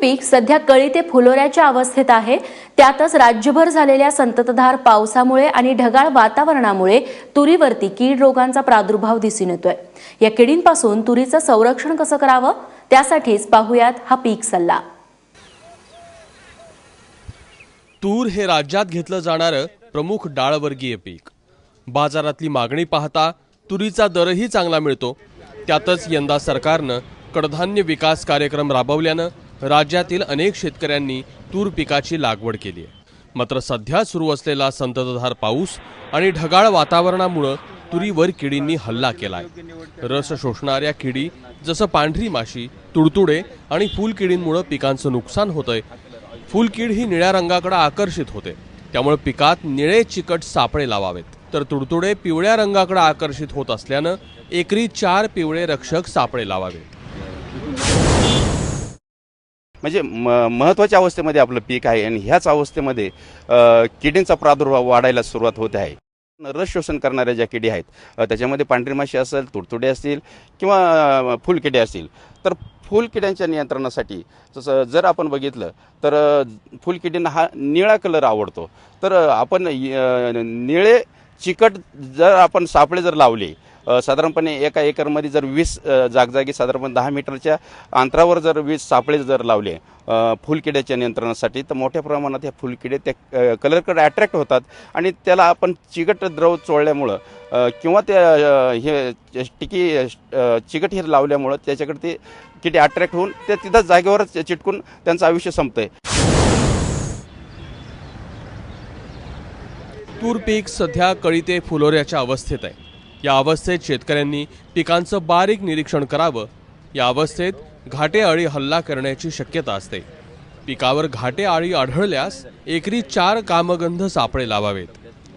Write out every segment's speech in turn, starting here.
पीक सध्या कळी ते फुलोऱ्याच्या अवस्थेत आहे। त्यातच राज्यभर झालेल्या संततधार पावसामुळे आणि ढगाळ वातावरणामुळे तुरीवरती कीड रोगांचा प्रादुर्भाव दिसून येतोय। या किडींपासून तुरीचं संरक्षण कसं करावं त्यासाठीच पाहूयात हा पीक सल्ला। तूर हे राज्यात घेतलं जाणारं प्रमुख डाळवर्गीय पीक। बाजारातली मागणी पाहता तुरीचा दरही चांगला मिळतो। त्यातच यंदा सरकारनं कडधान्य विकास कार्यक्रम राबवल्यानं राज्यातील अनेक शेतकऱ्यांनी तूर पिकाची लागवड केली आहे। मात्र सध्या सुरू असलेला संततधार पाऊस आणि ढगाळ वातावरणामुळे तुरीवर किडींनी हल्ला केलाय। रस शोषणाऱ्या किडी जसं पांढरी माशी, तुडतुडे आणि फुलकिडींमुळे पिकांचं नुकसान होतंय। फुलकीड ही निळ्या रंगाकडे आकर्षित होते, त्यामुळे पिकात निळे चिकट सापळे लावावेत। तर तुडतुडे पिवळ्या रंगाकडे आकर्षित होत असल्यानं एकरी 4 पिवळे रक्षक सापळे लावावेत। म्हणजे महत्त्वाच्या अवस्थेमध्ये आपलं पीक आहे आणि ह्याच अवस्थेमध्ये किडींचा प्रादुर्भाव वाढायला सुरुवात होत आहे। रस शोषण करणाऱ्या ज्या किडी आहेत त्याच्यामध्ये पांढरी माशी असेल, तुडतुडे असतील किंवा फुलकिडे असतील, तर फुलकिड्यांच्या नियंत्रणासाठी जर आपण बघितलं तर फुलकिडींना हा निळा कलर आवडतो। तर आपण निळे चिकट जर आपण सापळे जर लावले, साधारणपणे एका एकरमध्ये जर 20 जागजागी साधारणपणे 10 मीटरच्या अंतरावर जर 20 सापळे जर लावले फुलकिड्याच्या नियंत्रणासाठी, तर मोठ्या प्रमाणात ह्या फुलकिडे त्या कलरकडे अट्रॅक्ट होतात आणि त्याला आपण चिकट द्रव चोळल्यामुळं किंवा त्या हे चिकट हे लावल्यामुळं त्याच्याकडे ते किडे अट्रॅक्ट होऊन ते तिथं जागेवरच चिटकून त्यांचं आयुष्य संपतंय। तूर पीक सध्या कळी ते फुलोऱ्याच्या अवस्थेत आहे। या अवस्थेत शेतकऱ्यांनी पिकांचं बारीक निरीक्षण करावं। या अवस्थेत घाटे अळी हल्ला करण्याची शक्यता असते। पिकावर घाटे अळी आढळल्यास एकरी 4 कामगंध सापळे लावावेत।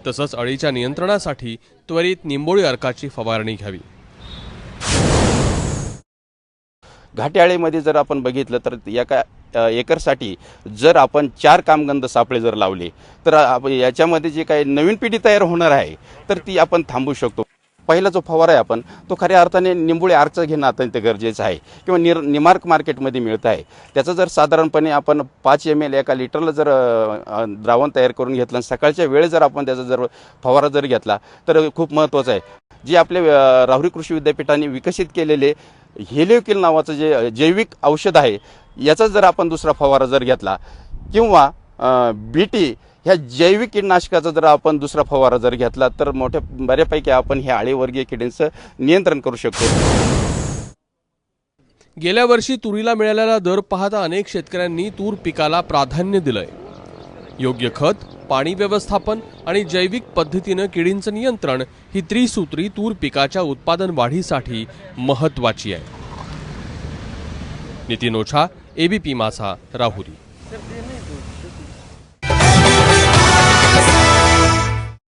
तसंच अळीच्या नियंत्रणासाठी त्वरित निंबोळी अर्काची फवारणी घ्यावी। घाटे अळीमध्ये जर आपण बघितलं तर एका एकरसाठी जर आपण 4 कामगंध सापळे जर लावले तर याच्यामध्ये जे काही नवीन पिढी तयार होणार आहे तर ती आपण थांबवू शकतो। पहिला जो फवारा आहे आपण तो खऱ्या अर्थाने निंबोळी अर्कचा घेणं अत्यंत गरजेचं आहे किंवा निमार्क मार्केटमध्ये मिळत आहे। त्याचं जर साधारणपणे आपण 5 ml एका लिटरला जर द्रावण तयार करून घेतलं, सकाळच्या वेळेस जर आपण त्याचा जर फवारा जर घेतला तर खूप महत्त्वाचं आहे। जे आपले राहुरी कृषी विद्यापीठाने विकसित केलेले हेलिओकिल नावाचं जे जैविक औषध आहे, याचा जर आपण दुसरा फवारा जर घेतला किंवा बीटी ह्या जैविक कीटकनाशकाचा जर आपण दुसरा फवारा जर घेतला तर मोठ्या बऱ्यापैकी आपण ह्या अळीवर्गीय किडींचं नियंत्रण करू शकतो। गेल्या वर्षी तुरीला मिळालेला दर पाहता अनेक शेतकऱ्यांनी तूर पिकाला प्राधान्य दिलंय। योग्य खत, पाणी व्यवस्थापन आणि जैविक पद्धतीनं किडींचं नियंत्रण ही त्रिसूत्री तूर पिकाच्या उत्पादन वाढीसाठी महत्त्वाची आहे। नितीन ओछा, ABP माझा, राहुरी।